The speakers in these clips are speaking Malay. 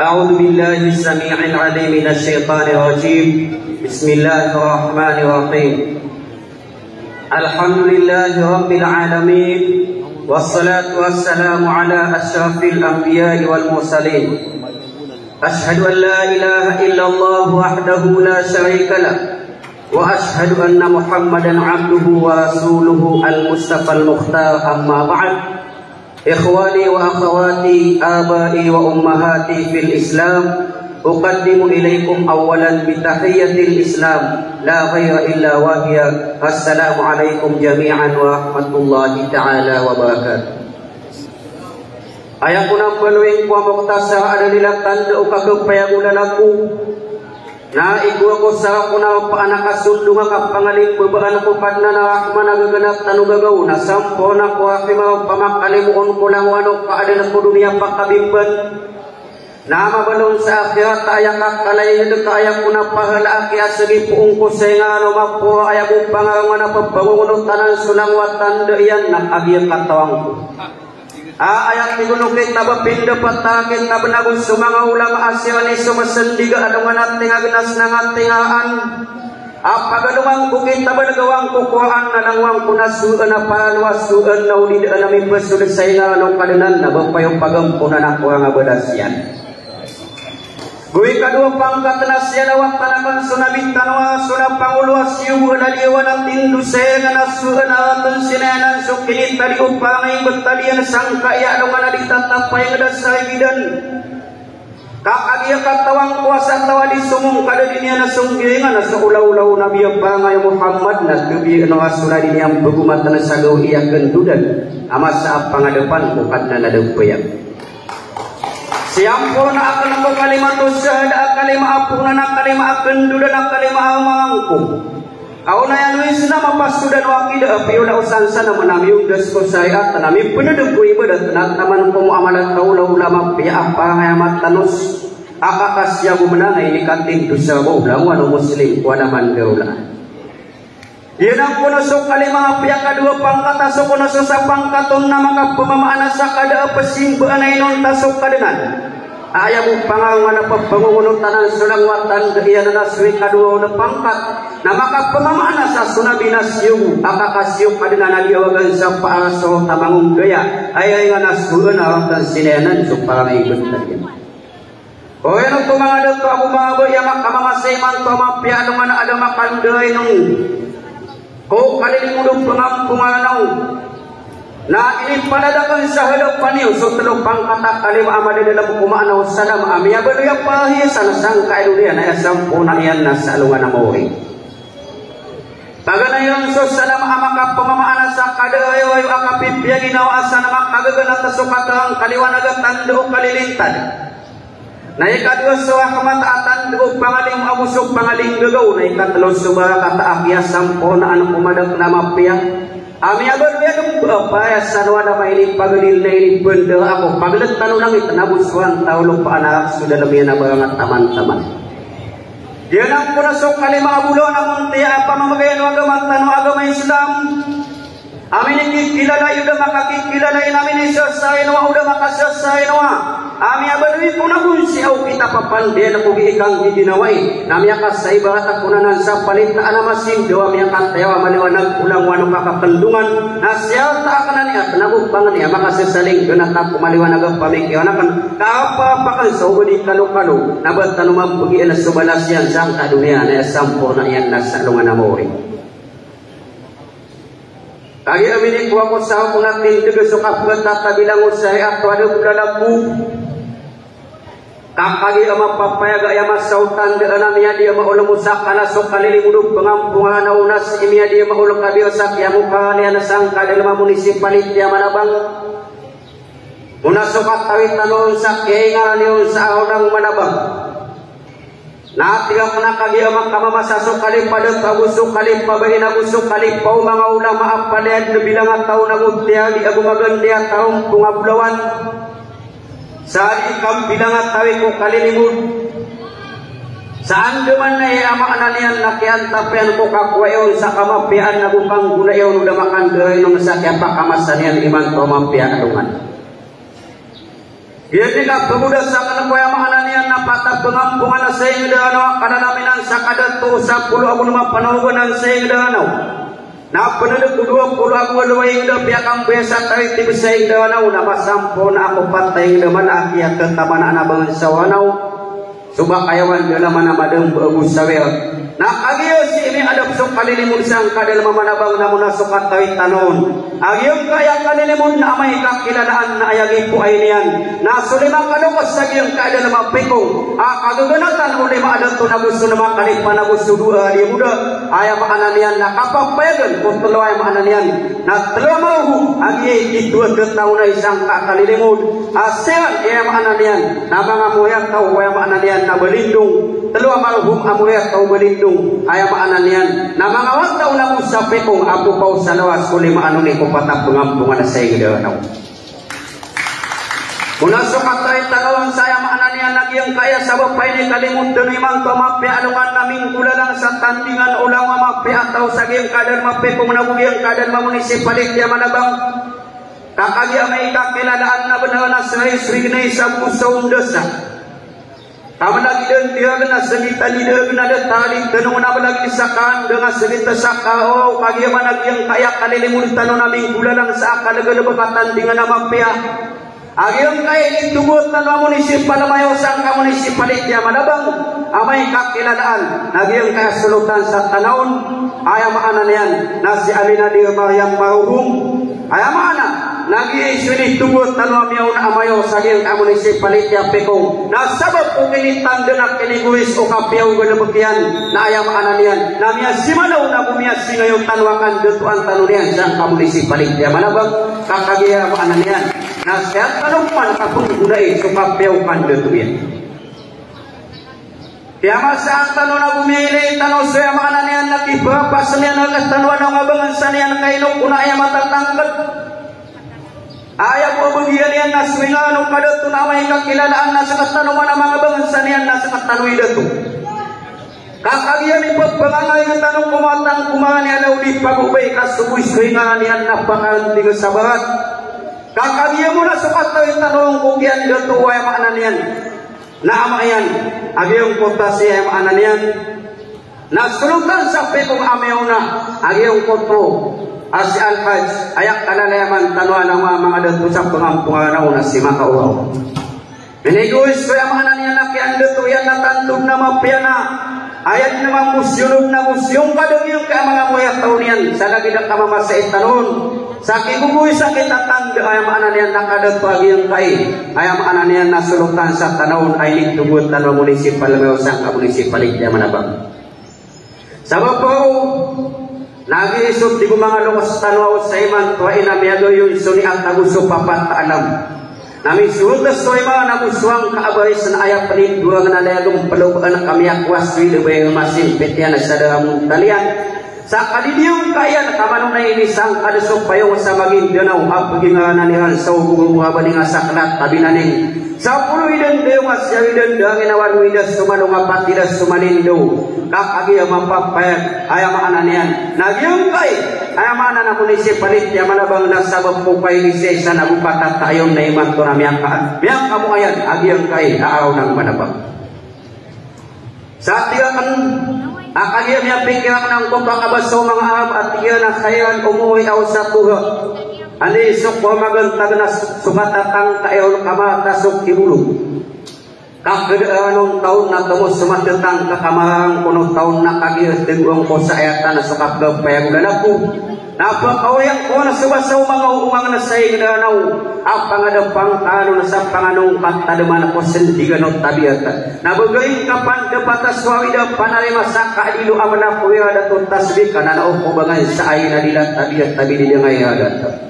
أعوذ بالله السميع العليم من الشيطان الرجيم. بسم الله الرحمن الرحيم. الحمد لله رب العالمين، والصلاة والسلام على أشرف الأنبياء والمرسلين. أشهد أن لا إله إلا الله وحده لا شريك له، وأشهد أن محمدا عبده ورسوله المصطفى المختار. أما بعد، إخواني وأخواتي، آبائي وأمهاتي في الإسلام، أقدم إليكم أولا بتحية الإسلام لا غير إلا وهي السلام عليكم جميعا ورحمة الله تعالى وبركاته. Ayakuna paluing kwa muktasa adalila tanda uka payagulalaku na igwa ko sa kuna paana kasundunga ka pangaling babaan ko padna na rahman agaganap tanugagaw na sampo na ko akimaw pamakalimuon ko lang wano kaadala ko dunia pakabimban na mabalong sa akhirat ayak akalay na ayak ko na pahala kaya sige puong ko sa nga no mapo ayak mo pangarangan na pagbangunot tanan sulang watan dayan na agya katawang ko. Ayat tigunukit na bapinda patakit na banagun sumanga ulang asya ni sumasandiga adungan at tingaginas ng atingaan. Pagalumang bukit na banagawang kukuhaan na langwang kunasuan na palwasuan na ulidaan na may pasulit sa inanong kalinan na bapayong pagampunan ako ang abadasyan. Gui kadua pangkat nasya lawat tanakan sunabit tanwa sunab panguluas yung alaliwan at indusay na nasuan na atong sinayanan sukinit tali upangay batalian sangkaya nung analitatapay nga dasay bidan. Kakagya katawang kuasa tawa di sumong kada dinya na sunggingan na sa ulaw-ulaw na biyang bangay Muhammad na gabi na asuna din yang bagumat na sa gawi iyakan dudan amas sa pangadapan bukad na nadagpayan. Siampo na akan ang kalima tusad, ang kalima apong na kalima akan dudan, ang kalima amangko. Ako na yan wis na mapasudan wakida apiyo na usansa na manami yung das ko sa iat, tanami pinadag ko ibadat na naman ko muamalat kaulaw lamang piya apa ngayamat tanus. Akakasya mo mananay ni kating dusa mo, lawan o muslim ko naman gaula. Yan ang kunasok kalima piya kadua pangkat, asok kunasok sa pangkaton na mga pamamaan sa kada pasimba na inon tasok kadenan. Ayaw mo pangaw na pagpangungunod tanan sulang watan iyan na naswi kadua na pangkat na makapamamaan sa sunabi nasyong akakasyong kadenan na liwagan sa paaso tamangong gaya ay nga nasuan na watan sinenan so para may ibuntan. O yan ang tumangadot ko ako mga baya makamamaseman to mapiano nga na ada makanday nung ko kalilimudong pangampunganaw na inipanadakan sa hadapan niyo so tulong pangkatak kalima amada dalam kumanaw sa nama amya baluyang pahiya sa nasang kailulian ay asampo na iyan na sa alungan na mawari paganayon so sa nama amakap pamamaana sa kadaayo ayo akapipiyang inawasa na makagaganat na sukatang kaliwanagatan doon kalilintad na ikadua sa kamataatan doon pangaling abusok pangaling gagaw na ikatalo subara kataakya sampo na anong umadak na mapiyang Ami abad biadong apa ya sanwa na maini pagalil na ini benda ako paglet tanong lang itanabuswan taulong paanak sudah lebih na banget taman-taman. Dia nang punasok kalima bulan namun tiya apa mamagayan agama tanong agama Islam. Amin kilala yuda makakilala inamin isasain wa udah makasasain wa. Ami abadwi punabun siyaw kita papandian ako giikang gidinaway. Nami akas sa ibarat ako na sa palit na anamasin dawa mi akat tayawa maliwanag ulang wano kakakandungan na siyaw taakanan niya nabukbangan niya makasasaling ganatap kumaliwanag ang pamikiwanakan kaapa-apakan sa ubadi kalo-kalo nabat tanumang pugian na subalas yan sang kadunia na sampo na yan nasa lungan na mori. Kaya aminin ko ako sa ako natin tigasukap gata bilang usahay at wala bulalaku kakagi ama papayaga ya masautan de anamia dia maulung usak kana sok kalilimudug pengampungan na unas imia dia maulung kabiosak ya muka niya nasangka dalam munisipalit ya manabang unas sokat tawit tanong sa kengal niyo sa audang manabang na tiga kagi ama kamamasasok kalipada tabusok kalipabahin abusok kalipau mga ulama apalian bilang at taon na mutya di agumagan dia taong pungabulawan saat ikam bilang at tawi ko kalilimud saan duman na ama ananian nakian tapian ko kakwayon sa kamapian na bukang gunayon udah makan gawin ng sakya pa kamasanian iman to mapian adungan Ini ka pemuda sakana koya mahananian na patah pengampungan na sayang dana kada naminan sakada tu 10 abu nama panogonan sayang dana na penedek 20 abu luwing da piakam biasa tarik ti sayang dana na masampun aku patay daman akia ketaman anabangan sawanau subak ayawan dana mana madem abu sawel na agiyo si ini ada sok kalilimun sang kadal mamanabang na muna sukat tawit tanon agiyong kaya kalilimun na may kakilalaan na ayagi po ay niyan na sulimang kalukos sa giyong kadal mapikong kagaganatan ulit maadan to na gusto na makalipan na gusto dua di muda ayaw maananian na kapapayagan kung tulo ay maananian na talo mahu agiyo ituwa ketaw na isang kakalilimun asiyan ayaw maananian na mga muyak tao ayaw maananian na balindong talo maruhum amuyak tao balindong ayaw maananian na mga wataw na usapi kong apo pa sa lawas kuli maano ni kupatap pengampungan na sa iyo daw. Muna sukat tayo tagawang saya maananian nagyang kaya sa bapay ni kalimutan ni mang pamapi anungan naming kulalang sa tandingan ulang mamapi ataw sa giyang kadal mapi kung nabugyang kadal mamunisipalik niya manabang kakagya may kakilalaan na benar na sri na sa pusong dosa. Tama lagi dan dia kena segita lidah kena ada tali kena mana lagi disakan dengan segita sakau kagi mana yang kaya kali limun tanu naming bulalang sa akal gele bekatan dengan nama pia agiong kaya itu buat tanu munisipal mayo sang munisipal dia manabang amai kakiladaan agiong kaya sulutan sa tanaun ayam ananian nasi alina dia yang maruhum ayam mana lagi isuni tubut tanu amiaw na amayo sa giyang munisipality pekong na sabab kung initan denak kiniguis o kapiyaw ganabakian na ayam ananian na miya simanaw na bumiyas singayong tanwakan dutuan tanunian sa munisipality manabang kakagiyam ananian na siya tanungman kapong gulay so kapiyaw kan dutuyan kaya masa ang tanong na bumili tanong siya ananian na kipapas niya na katanwan ng abangan sa niya na kainok kuna ayam matatangkat ayaw po bagian yan na swinganong kadatu na may kakilalaan na sa katanuman ng mga bangansan yan na sa katanuy datu. Kakagyan ipagpangangay ng tanong kumatang kumani alaw di pagubay kasuboy swingan yan na panganting sa bahat. Kakagyan mo na sa katanuy tanong kung yan datu ay maanan yan. Na ama yan, agiyong kota siya ay maanan yan. Nasulutan sa pekong amayaw na, agiyong koto. Asi al-hajj ayak kalalayaman tanwa ng mga datu sa pengampungan na si makauaw. Miniguis ko yung mga naniyanak yan datu yan natantog na mapiana ayat naman musyunod na musyong kadang yung kaya mga muyak taon yan sa nagidak kamamasait tanon sa kikubuhi sa kitatanda ay mga naniyan nakadatu agi yung kay ay mga naniyan nasulutan sa tanon ay nitugot tanwa munisipal may usang ka munisipalik niya manabang. Sabab po lagi isot di ko mga lukas tanwaw sa iman tuwa inamiyado yung isuni ang taguso papat alam. Nami suutas tuwa mga naguswang kaabay sa naayap panin dua nga nalayagong palugaan ng kami akwas wilibay ng masimpit yan sa daramong talian. Sa kadidiyong kaya nakamanong na inisang kadusok payong sa maging danaw apaging nanihan sa hubungang buhaba ni nga saklat tabi naning sa pulo idan dayo nga siya idan da ginawan widas sumanong apat idas sumanindo kakagya mapapayag ayam ananian nagyong kay ayam anan na munisipalit ya manabang nasabab po kay lisay sa nagupatat tayong na iman to na miyang kamu ayan agyong kay aaraw ng manabang sa tiyakan akagya niya pikirak ng kupakabaso mga ab at iya na kayan umuwi aw sa tuha ani sok pamagantag na sumatatang kayo kamatasok ibulong kakadaan taon na tamo sumatatang kakamarang kuno taon na kagir tingwang ko sa ayatan na sukap gapayag lalaku napakawayang ko na subasaw mga umang na sa igdanaw ang pangadapang talo na sa panganong katadaman ako sendigan o tabiat nabagayin kapan dapatas wawida panarima sa kaadilo amana kuya dato tasbih kananaw ko bangan sa ay nadilat tabiat tabi di ngay hadat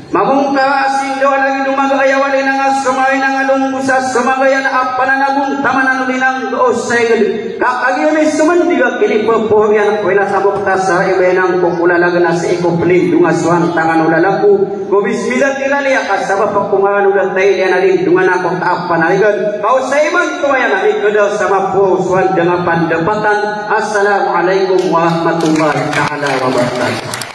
mamungka asing doa lagi dumagayawali na nga sumay na nga lungkusas sumagayan ang pananagun tamanan ulinang doos sa igad kakagyan ay sumandiga kinipapuhang yan kwela sa bukta sa iba ng kukulalaga na sa ikuplin dungaswang tangan ulalaku kubismilang kinaliya kasaba pa kungan ulat tayo yan alin dungan akong taap panaligan kau sa ibang tuwayan alin kada sa mapusuan dengan pandapatan. Assalamualaikum warahmatullahi ta'ala wabarakatuh.